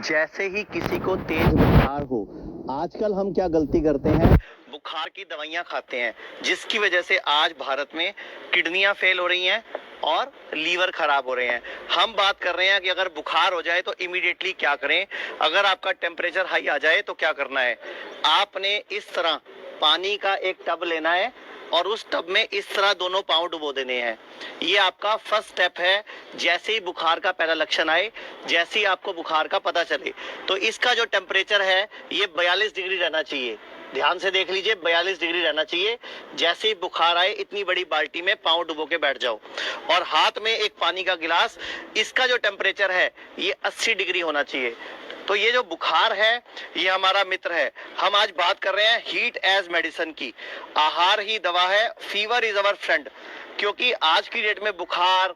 जैसे ही किसी को तेज बुखार हो, आजकल हम क्या गलती करते हैं, बुखार की दवाइयां खाते हैं, जिसकी वजह से आज भारत में किडनियां फेल हो रही हैं और लीवर खराब हो रहे हैं। हम बात कर रहे हैं कि अगर बुखार हो जाए तो इमीडिएटली क्या करें, अगर आपका टेम्परेचर हाई आ जाए तो क्या करना है। आपने इस तरह पानी का एक टब लेना है और उस टब में इस तरह दोनों पांव डुबो देने हैं। ये आपका फर्स्ट स्टेप है। जैसे ही बुखार का पहला लक्षण आए, जैसे ही आपको बुखार का पता चले, तो इसका जो टेम्परेचर है ये 42 डिग्री रहना चाहिए। ध्यान से देख लीजिए, 42 डिग्री रहना चाहिए। जैसे ही बुखार आए, इतनी बड़ी बाल्टी में पांव डुबो के बैठ जाओ और हाथ में एक पानी का गिलास, इसका जो टेम्परेचर है ये 80 डिग्री होना चाहिए। तो ये जो बुखार है ये हमारा मित्र है। हम आज बात कर रहे हैं हीट एज मेडिसिन की। आहार ही दवा है, फीवर इज अवर फ्रेंड। क्योंकि आज की डेट में बुखार,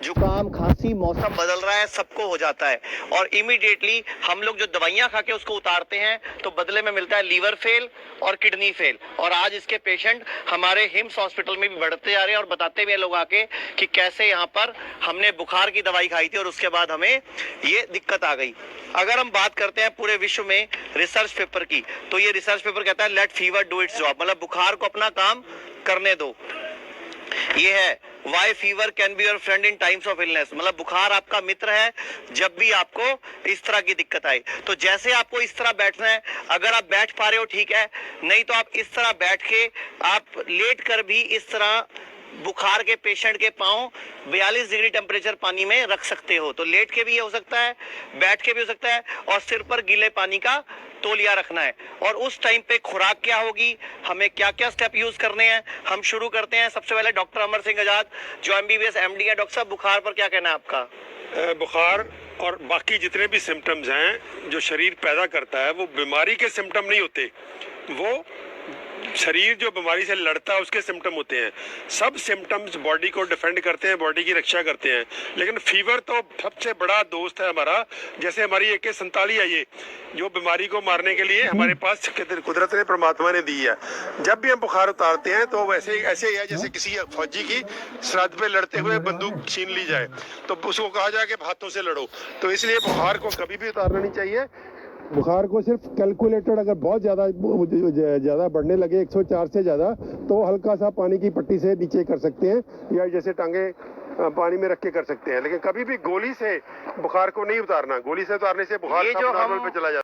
जुकाम, खांसी, मौसम बदल रहा है, सबको हो जाता है और इमीडिएटली हम लोग जो दवाइयां खा के उसको उतारते हैं तो बदले में मिलता है लीवर फेल और किडनी फेल। और आज इसके पेशेंट हमारे हिम्स हॉस्पिटल में भी बढ़ते जा रहे हैं और बताते भी हैं लोग आके कि कैसे यहाँ पर हमने बुखार की दवाई खाई थी और उसके बाद हमें ये दिक्कत आ गई। अगर हम बात करते हैं पूरे विश्व में रिसर्च पेपर की, तो ये रिसर्च पेपर कहता है let fever do its job, मतलब बुखार को अपना काम करने दो। ये है why fever can be your friend in times of illness, मतलब बुखार आपका मित्र है जब भी आपको इस तरह की दिक्कत आए। तो जैसे आपको इस तरह बैठना है, अगर आप बैठ पा रहे हो ठीक है, नहीं तो आप इस तरह बैठ के, आप लेट कर भी इस तरह बुखार के पेशेंट के पांव 42 डिग्री टेम्परेचर पानी में रख सकते हो। तो लेट के भी ये हो सकता है, बैठ के भी हो सकता है, और सिर पर गीले पानी का तौलिया रखना है। और उस टाइम पे खुराक क्या होगी, हमें क्या क्या स्टेप यूज करने हैं, हम शुरू करते हैं। सबसे पहले डॉक्टर अमर सिंह आजाद जो एमबीबीएस एमडी है। डॉक्टर साहब, बुखार पर क्या कहना है आपका? बुखार और बाकी जितने भी सिम्टम्स हैं जो शरीर पैदा करता है वो बीमारी के सिम्टम नहीं होते, वो शरीर जो बीमारी से लड़ता है उसके सिम्टम होते हैं। सब सिम्टम्स बॉडी को डिफेंड करते हैं, बॉडी की रक्षा करते हैं, लेकिन फीवर तो सबसे बड़ा दोस्त है हमारा। जैसे हमारी AK-47 है, ये जो बीमारी को मारने के लिए हमारे पास कुदरत ने, परमात्मा ने दी है। जब भी हम बुखार उतारते हैं तो वैसे ऐसे ही है जैसे किसी फौजी की सरहद पे लड़ते हुए बंदूक छीन ली जाए, तो उसको कहा जाए कि हाथों से लड़ो। तो इसलिए बुखार को कभी भी उतारना नहीं चाहिए। बुखार को सिर्फ कैलकुलेटेड, अगर बहुत ज़्यादा बढ़ने लगे 104 से ज़्यादा, तो हल्का सा पानी की पट्टी से नीचे कर सकते हैं या जैसे टांगे पानी में रख के कर सकते हैं, लेकिन कभी भी गोली से बुखार को नहीं उतारना। गोली से उतारने से बुखार नॉर्मल पे चला जाता है।